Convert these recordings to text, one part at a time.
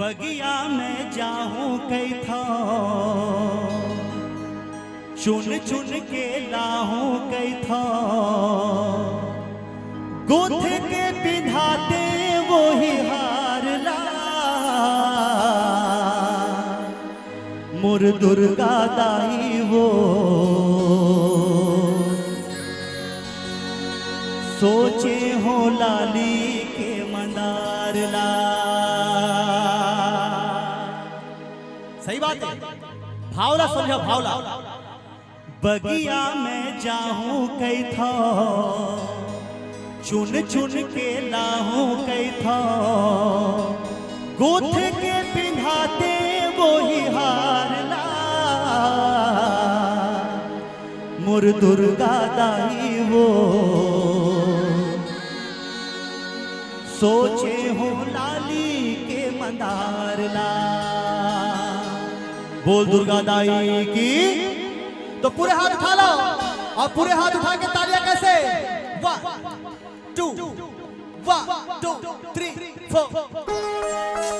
बगिया में जाऊं कई था, चुन चुन के लाहूं कई था, गुथ के पिन्हाते वो ही हार ला, मुर दुर्गा दाई वो सोचे हो लाली के मंदार ला। सही बात है, भावला समझो भावला। बगिया में जाऊं कई था, चुन चुन के लाहूं कई था, गुथ के पिन्हाते वो ही हार ला, मुर दुर्गा दाई वो सोचे हो लाली के मंदार ला। बोल दुर्गा दाई की। तो पूरे हाथ उठा लो और पूरे हाथ उठा के तालियां कैसे? 1 2 1 2 3 4।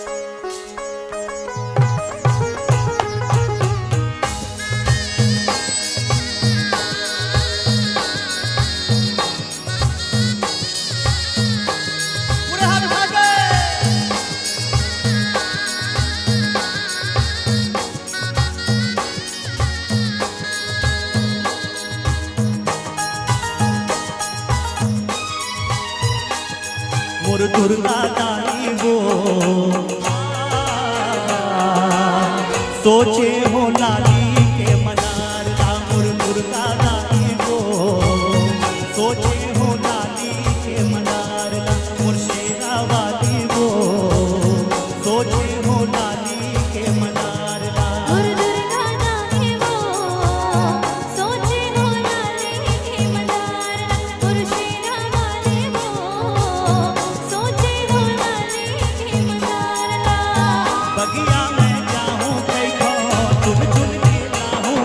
मुर दुर्गा दाई वो सोचे हो लाली के मनार ला, मुर दुर्गा दाई वो सोचे हो लाली के मनार ला, मुर शेरा वाली वो सोचे हो लाली के मनार ला, मुर दुर्गा दाई वो सोचे हो लाली के मनार ला, मुर शेरा वाली वो सोचे हो लाली के मनार ला। बगिया में जाऊं कई था, चुन चुन के लाहूं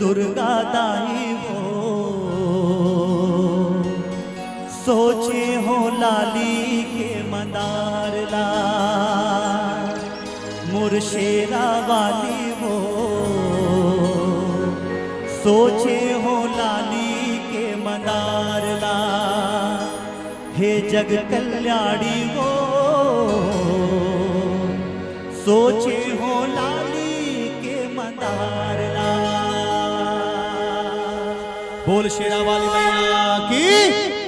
दुर्गा दाई वो सोचे हो लाली के मदार ला मुर्शेरा वाली वो सोचे हो लाली के मदार ला हे जग कल्याणी वो सोचे हो लाली के मदार ला। बोल शेरा वाली मैया की